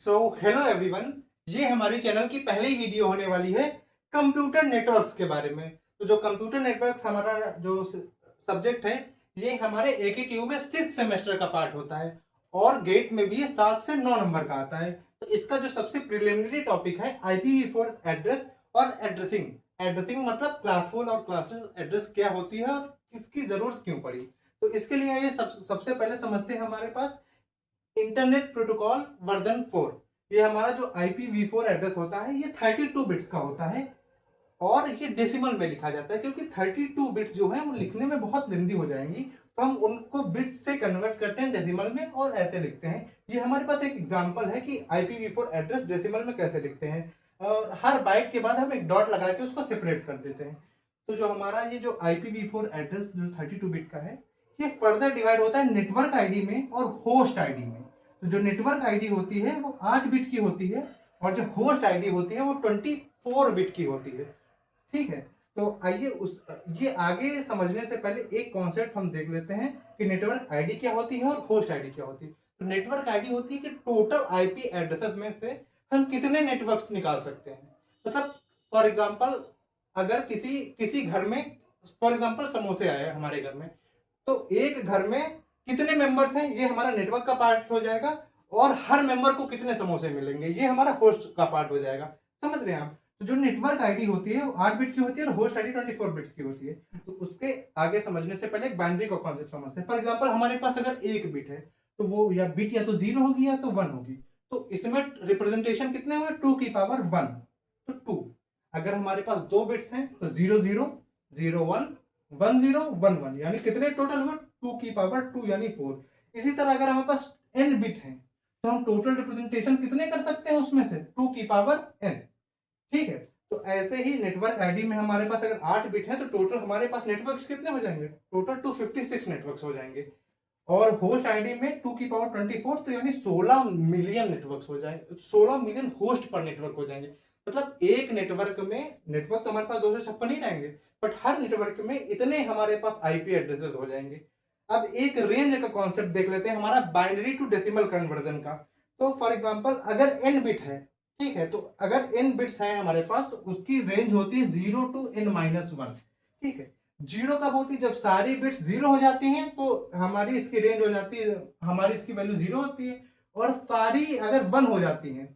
Hello everyone, ये हमारे channel की पहली वीडियो होने वाली है कंप्यूटर नेटवर्क्स के बारे में। तो जो कंप्यूटर नेटवर्क्स हमारा जो सब्जेक्ट है, ये हमारे AKTU में 6th सेमेस्टर का पार्ट होता है और गेट में भी 7 से 9 नंबर का आता है। तो इसका जो सबसे प्रिलिमिनरी टॉपिक है IPv4 एड्रेस और एड्रेसिंग। एड्रेसिंग मतलब क्लासफुल और क्लासेस एड्रेस क्या होती है और किसकी जरूरत क्यों पड़ी। तो इसके लिए ये सबसे पहले समझते हैं हमारे पास इंटरनेट प्रोटोकॉल वर्जन 4। ये हमारा जो IPv4 एड्रेस होता है ये 32 बिट्स का होता है और ये डेसिमल में लिखा जाता है, क्योंकि 32 बिट्स जो है वो लिखने में बहुत लेंदी हो जाएंगी, तो हम उनको बिट्स से कन्वर्ट करते हैं डेसिमल में और ऐसे लिखते हैं। ये हमारे पास एक एग्जांपल है कि IPv4 एड्रेस डेसिमल में कैसे लिखते हैं। और हर बाइट के बाद हम एक डॉट लगा के उसको सेपरेट कर देते हैं। तो जो हमारा ये जो IPv4 एड्रेस जो 32 बिट का है, ये फर्दर डिवाइड होता है नेटवर्क आईडी में और होस्ट आईडी में। तो जो नेटवर्क आईडी होती है वो 8 बिट की होती है और जो होस्ट आईडी होती है वो 24 बिट की होती है। ठीक है, तो आइए उस ये आगे समझने से पहले एक कॉन्सेप्ट हम देख लेते हैं कि नेटवर्क आईडी क्या होती है और होस्ट आईडी क्या होती है। तो नेटवर्क आईडी होती है कि टोटल आईपी एड्रेसेस में से हम कितने नेटवर्क्स निकाल सकते हैं। मतलब फॉर एग्जांपल, अगर किसी किसी घर में फॉर एग्जांपल समोसे आए हमारे घर में, तो एक घर में कितने मेंबर्स हैं ये हमारा नेटवर्क का पार्ट हो जाएगा और हर मेंबर को कितने समोसे मिलेंगे ये हमारा होस्ट का पार्ट हो जाएगा। समझ रहे हैं आप? तो जो नेटवर्क आईडी होती है वो 8 बिट की होती है और होस्ट आईडी 24 बिट्स की होती है। तो उसके आगे समझने से पहले एक बाइनरी का कॉन्सेप्ट समझते हैं। फॉर एग्जांपल, हमारे पास अगर एक बिट है तो वो या बिट या तो 0 होगी या तो 1 होगी। तो इसमें रिप्रेजेंटेशन कितने हुए? 2 की पावर 1। तो 2। अगर हमारे पास दो बिट्स हैं तो 0 0 0 1 1 0 1 1, यानी कितने टोटल हुए? 2 की पावर 2 यानी 4। इसी तरह अगर हमारे पास n बिट है तो हम टोटल रिप्रेजेंटेशन कितने कर सकते हैं उसमें से? 2 की पावर n। ठीक है, तो ऐसे ही नेटवर्क आईडी में हमारे पास अगर 8 बिट है तो टोटल हमारे पास नेटवर्क्स कितने हो जाएंगे? टोटल 256 नेटवर्क्स हो जाएंगे। और होस्ट आईडी में 2 की पावर 24, तो यानी 16 मिलियन नेटवर्क्स हो जाएंगे, 16 मिलियन होस्ट पर नेटवर्क हो जाएंगे। मतलब एक नेटवर्क में, नेटवर्क तो हमारे पास 256 ही रहेंगे, बट हर नेटवर्क में इतने हमारे पास आईपी एड्रेसेस हो जाएंगे। अब एक रेंज का कॉन्सेप्ट देख लेते हैं हमारा बाइनरी टू डेसिमल कन्वर्जन का। तो फॉर एग्जांपल, अगर n बिट है, ठीक है, तो अगर n बिट्स हैं हमारे पास तो उसकी रेंज होती है 0 to n-1। ठीक है, 0 कब होती है? जब सारी बिट्स 0 हो जाती हैं तो हमारी इसकी रेंज हो जाती है, हमारी इसकी वैल्यू 0 होती है। और सारी अगर 1 हो जाती हैं,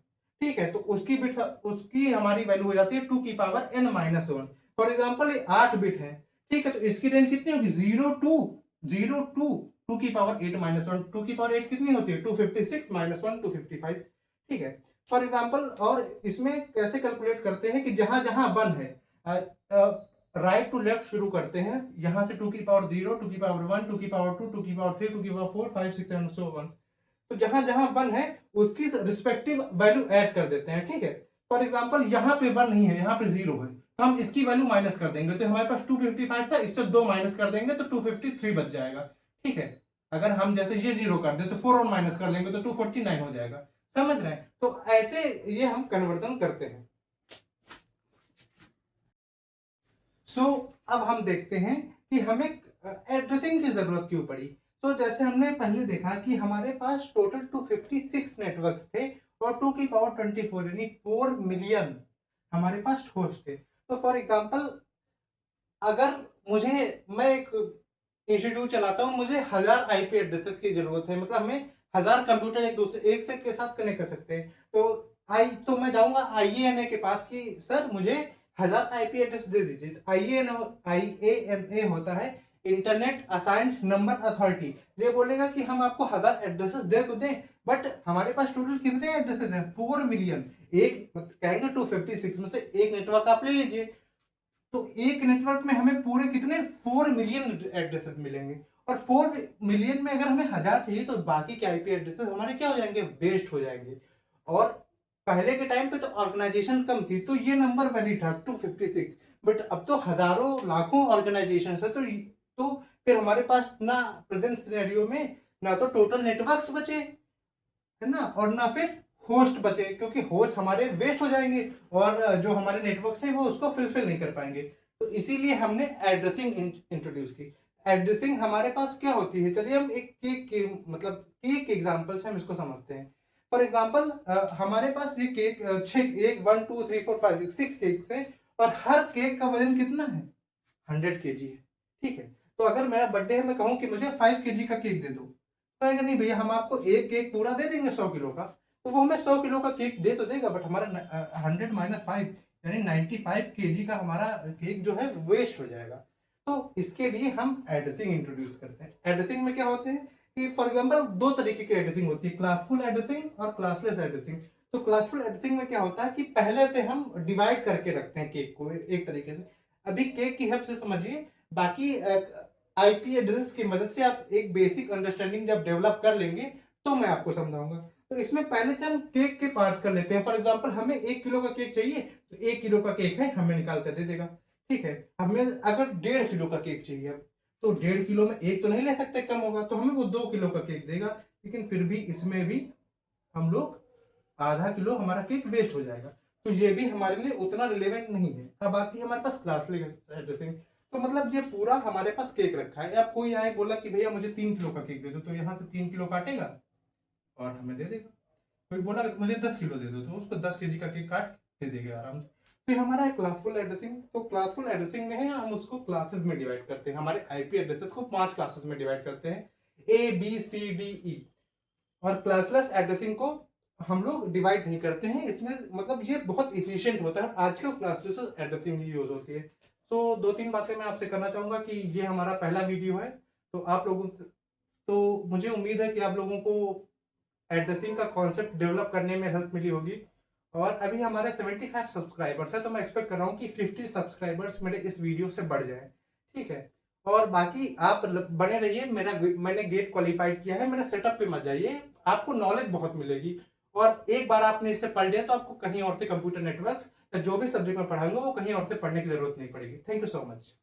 ठीक है, तो उसकी बिट्स, उसकी हमारी वैल्यू हो जाती है 2 की पावर n-1। फॉर एग्जांपल ये 8 बिट है, ठीक है, तो इसकी रेंज कितनी होगी? 0 टू 2 की पावर 8-1। 2 की पावर 8 कितनी होती है? 256 -1 255। ठीक है, फॉर एग्जाम्पल, और इसमें कैसे कैलकुलेट करते हैं कि जहां जहां 1 है राइट टू लेफ्ट शुरू करते हैं, यहां से 2 की पावर 0, 2 की पावर 1, 2 की पावर 2, 2 की पावर 3, 2 की पावर 4, 5 6 7 सो 1। तो जहां जहां 1 है उसकी रिस्पेक्टिव वैल्यू ऐड कर देते हैं। ठीक है, फॉर एग्जाम्पल यहाँ पे 1 नहीं है, यहाँ पे 0 है, तो हम इसकी वैल्यू माइनस कर देंगे। तो हमारे पास 255 था, इससे 2 माइनस कर देंगे तो 253 बच जाएगा। ठीक है, अगर हम जैसे ये 0 कर दें तो 4 और माइनस कर लेंगे तो 249 हो जाएगा। समझ रहे हैं? तो ऐसे ये हम कन्वर्जन करते हैं। अब हम देखते हैं कि हमें एड्रेसिंग की जरूरत क्यों पड़ी। तो जैसे हमने पहले देखा कि हमारे पास टोटल 256 नेटवर्क्स थे और 2 की पावर 24 यानी 4 मिलियन हमारे पास होस्ट थे। तो फॉर एग्जांपल, अगर मुझे, मैं एक इंस्टीट्यूट चलाता हूँ, मुझे 1000 आईपी एड्रेसेस की जरूरत है, मतलब हमें 1000 कंप्यूटर एक दूसरे एक से के साथ कनेक्ट कर सकते हैं। तो मैं जाऊंगा IANA के पास कि सर मुझे 1000 आईपी एड्रेस दे दीजिए। तो IANA होता है इंटरनेट असाइंड नंबर अथॉरिटी। ये बोलेगा कि हम आपको 1000 एड्रेसेस दे तो दें, बट हमारे पास टोटल कितने एड्रेसेस हैं? 4 मिलियन। एक कहेंगे 256 में से एक नेटवर्क आप ले लीजिए, तो एक नेटवर्क में हमें पूरे कितने? 4 मिलियन एड्रेसेस मिलेंगे। और 4 मिलियन में अगर हमें 1000 चाहिए तो बाकी के आईपी एड्रेसेस हमारे क्या हो जाएंगे? वेस्ट हो जाएंगे। और पहले के टाइम पे तो ऑर्गेनाइजेशन कम थी तो ये नंबर वैलिड था 256, बट अब तो हजारों लाखों ऑर्गेनाइजेशन है। तो फिर हमारे पास ना प्रेजेंट सिनेरियो में ना तो टोटल नेटवर्क्स बचे, है ना, और ना फिर होस्ट बचे, क्योंकि होस्ट हमारे वेस्ट हो जाएंगे और जो हमारे नेटवर्क्स हैं वो उसको फिलफिल नहीं कर पाएंगे। तो इसीलिए हमने एड्रेसिंग इंट्रोड्यूस की। एड्रेसिंग हमारे पास क्या होती है? चलिए हम एक केक के मतलब केक एग्जांपल से हम इसको समझते हैं। फॉर एग्जाम्पल हमारे पास ये केक 1 2 3 4 5 6 केक्स हैं और हर केक का वजन कितना है 100 kg है। ठीक है, तो अगर मेरा बर्थडे है मैं कहूँ कि मुझे 5 kg का केक दे दो, तो अगर नहीं भैया हम आपको एक केक पूरा दे देंगे 100 किलो का, तो वो हमें 100 किलो का केक दे तो देगा, बट हमारा 100 - 5 यानी 95 kg का हमारा केक जो है वेस्ट हो जाएगा। तो इसके लिए हम एडिसिंग इंट्रोड्यूस करते हैं। एडिसिंग में क्या होते हैं कि फॉर एग्जाम्पल दो तरीके की एडिसिंग होती है, क्लासफुल एडिसिंग और क्लासलेस एडिसिंग। तो क्लासफुल एडिसिंग में क्या होता है कि पहले से हम डिवाइड करके रखते हैं केक को एक तरीके से। अभी केक की हेल्प से समझिए, बाकी आईपी एड्रेस की मदद से आप एक बेसिक अंडरस्टैंडिंग जब डेवलप कर लेंगे तो मैं आपको समझाऊंगा। तो इसमें पहले से हम केक के पार्ट्स कर लेते हैं। फॉर एग्जांपल हमें 1 किलो का केक चाहिए, तो 1 किलो का केक है हमें निकाल कर दे देगा। ठीक है, हमें अगर 1.5 किलो का केक चाहिए अब, तो 1.5 किलो में एक तो नहीं ले सकते, कम होगा, तो हमें वो 2 किलो का केक देगा। लेकिन फिर भी इसमें भी हम लोग आधा किलो हमारा केक वेस्ट हो जाएगा, तो ये भी हमारे लिए उतना रिलेवेंट नहीं है। अब आती है हमारे पास क्लासलेस एड्रेसिंग। तो मतलब ये पूरा हमारे पास केक रखा है, अब कोई आए बोला कि भैया मुझे 3 किलो का केक दे दो, तो यहाँ से 3 किलो काटेगा और हमें दे देगा। कोई बोला मुझे 10 किलो दे दो, तो उसको 10 kg का केक काट दे देगा आराम से। तो ये हमारा है क्लासफुल एड्रेसिंग। तो क्लासफुल एड्रेसिंग में है हम उसको क्लासेस में डिवाइड करते हैं, हमारे आईपी एड्रेसेस को 5 क्लासेस में डिवाइड करते हैं, ABCDE। और क्लासलेस एड्रेसिंग को हम लोग डिवाइड नहीं करते हैं, इसमें मतलब ये बहुत इफिशिएंट होता है, आजकल क्लासलेस एड्रेसिंग ही यूज होती है। तो 2-3 बातें मैं आपसे करना चाहूंगा कि ये हमारा पहला वीडियो है, तो आप लोगों तो मुझे उम्मीद है कि आप लोगों को एड्रेसिंग का कॉन्सेप्ट डेवलप करने में हेल्प मिली होगी। और अभी हमारे 75 सब्सक्राइबर्स है, तो मैं एक्सपेक्ट कर रहा हूँ कि 50 सब्सक्राइबर्स मेरे इस वीडियो से बढ़ जाए। ठीक है, और बाकी आप बने रहिए, मैंने गेट क्वालिफाइड किया है, मेरे सेटअप पे मत जाइए, आपको नॉलेज बहुत मिलेगी। और एक बार आपने इससे पढ़ लिया तो आपको कहीं और से कंप्यूटर नेटवर्क्स या जो भी सब्जेक्ट में पढ़ाऊंगा वो कहीं और से पढ़ने की जरूरत नहीं पड़ेगी। Thank you so much.